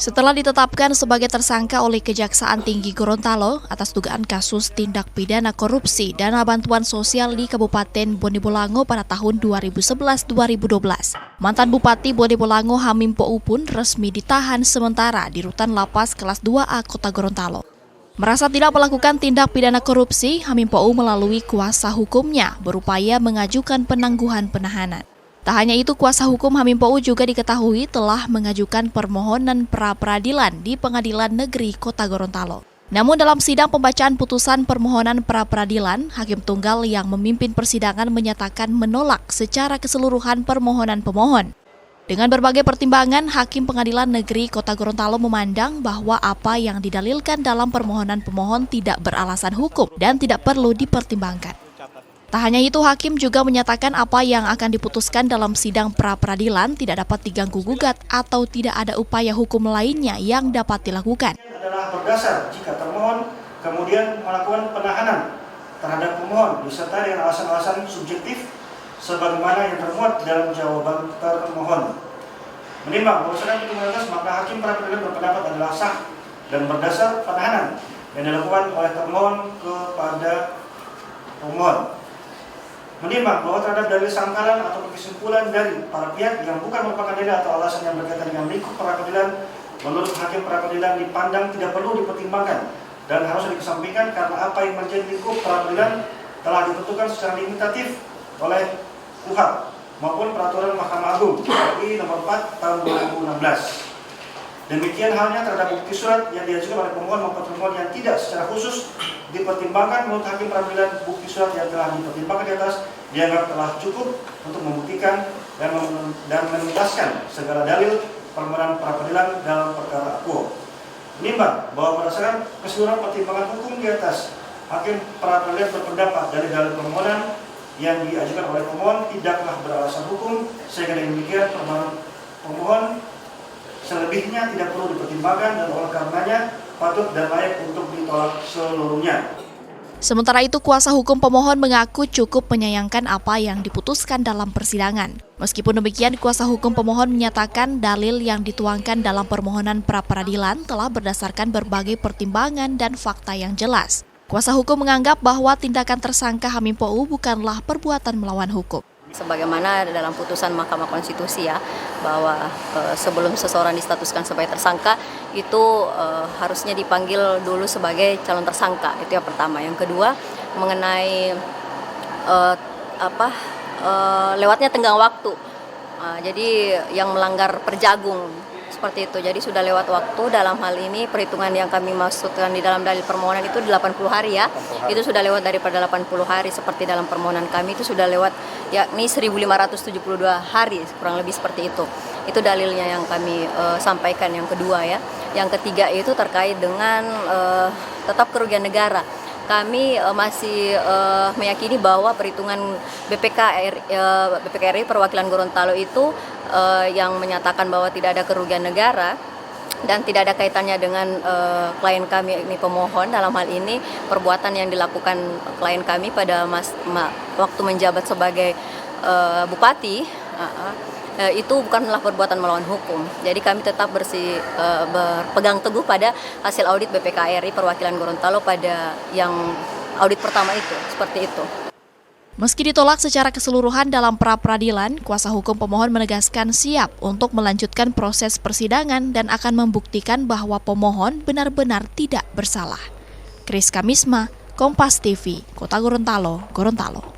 Setelah ditetapkan sebagai tersangka oleh Kejaksaan Tinggi Gorontalo atas dugaan kasus tindak pidana korupsi dana bantuan sosial di Kabupaten Bone Bolango pada tahun 2011-2012, mantan Bupati Bone Bolango Hamim Pou pun resmi ditahan sementara di Rutan Lapas Kelas 2A Kota Gorontalo. Merasa tidak melakukan tindak pidana korupsi, Hamim Pou melalui kuasa hukumnya berupaya mengajukan penangguhan penahanan. Tak hanya itu, kuasa hukum Hamim Pou juga diketahui telah mengajukan permohonan pra-peradilan di Pengadilan Negeri Kota Gorontalo. Namun dalam sidang pembacaan putusan permohonan pra-peradilan, Hakim Tunggal yang memimpin persidangan menyatakan menolak secara keseluruhan permohonan pemohon. Dengan berbagai pertimbangan, Hakim Pengadilan Negeri Kota Gorontalo memandang bahwa apa yang didalilkan dalam permohonan pemohon tidak beralasan hukum dan tidak perlu dipertimbangkan. Tak hanya itu, Hakim juga menyatakan apa yang akan diputuskan dalam sidang pra-peradilan tidak dapat diganggu-gugat atau tidak ada upaya hukum lainnya yang dapat dilakukan. Adalah berdasar jika termohon kemudian melakukan penahanan terhadap pemohon disertai dengan alasan-alasan subjektif sebagaimana yang termuat dalam jawaban termohon. Menimbang berdasarkan pertimbangan atas, maka Hakim pra-peradilan berpendapat adalah sah dan berdasar penahanan yang dilakukan oleh termohon kepada pemohon. Menimbang bahwa terhadap dalil sangkalan atau kesimpulan dari para pihak yang bukan merupakan dalil atau alasan yang berkaitan dengan lingkup pra-peradilan, menurut Hakim pra-peradilan dipandang tidak perlu dipertimbangkan dan harus dikesampingkan karena apa yang menjadi lingkup pra-peradilan telah ditentukan secara limitatif oleh KUHP maupun Peraturan Mahkamah Agung RI Nomor 4 Tahun 2016. Demikian halnya terhadap bukti surat yang diajukan oleh pemohon maupun termohon yang tidak secara khusus dipertimbangkan. Menurut Hakim pra-peradilan, bukti surat yang telah dipertimbangkan di atas dianggap telah cukup untuk membuktikan dan menuntaskan segala dalil permohonan pra-peradilan dalam perkara akuo. Menimbang bahwa berdasarkan keseluruhan pertimbangan hukum di atas, Hakim pra-peradilan berpendapat dari dalil permohonan yang diajukan oleh pemohon tidaklah beralasan hukum, sehingga dengan demikian permohonan pemohon selebihnya tidak perlu dipertimbangkan dan oleh karenanya patut dan layak untuk ditolak seluruhnya. Sementara itu, kuasa hukum pemohon mengaku cukup menyayangkan apa yang diputuskan dalam persidangan. Meskipun demikian, kuasa hukum pemohon menyatakan dalil yang dituangkan dalam permohonan pra-peradilan telah berdasarkan berbagai pertimbangan dan fakta yang jelas. Kuasa hukum menganggap bahwa tindakan tersangka Hamim Pou bukanlah perbuatan melawan hukum. Sebagaimana dalam putusan Mahkamah Konstitusi ya, bahwa sebelum seseorang distatuskan sebagai tersangka itu harusnya dipanggil dulu sebagai calon tersangka, itu yang pertama. Yang kedua mengenai lewatnya tenggang waktu, jadi yang melanggar perjagung seperti itu. Jadi sudah lewat waktu, dalam hal ini perhitungan yang kami maksudkan di dalam dalil permohonan itu 80 hari ya. Itu sudah lewat daripada 80 hari seperti dalam permohonan kami itu sudah lewat yakni 1572 hari kurang lebih seperti itu. Itu dalilnya yang kami sampaikan. Yang kedua ya. Yang ketiga itu terkait dengan tetap kerugian negara. Kami masih meyakini bahwa perhitungan BPK RI Perwakilan Gorontalo itu yang menyatakan bahwa tidak ada kerugian negara dan tidak ada kaitannya dengan klien kami ini pemohon. Dalam hal ini perbuatan yang dilakukan klien kami pada waktu menjabat sebagai bupati itu bukanlah perbuatan melawan hukum. Jadi kami tetap berpegang teguh pada hasil audit BPK RI Perwakilan Gorontalo pada yang audit pertama itu, seperti itu. Meski ditolak secara keseluruhan dalam pra-peradilan, kuasa hukum pemohon menegaskan siap untuk melanjutkan proses persidangan dan akan membuktikan bahwa pemohon benar-benar tidak bersalah. Kris Kamisma, Kompas TV, Kota Gorontalo, Gorontalo.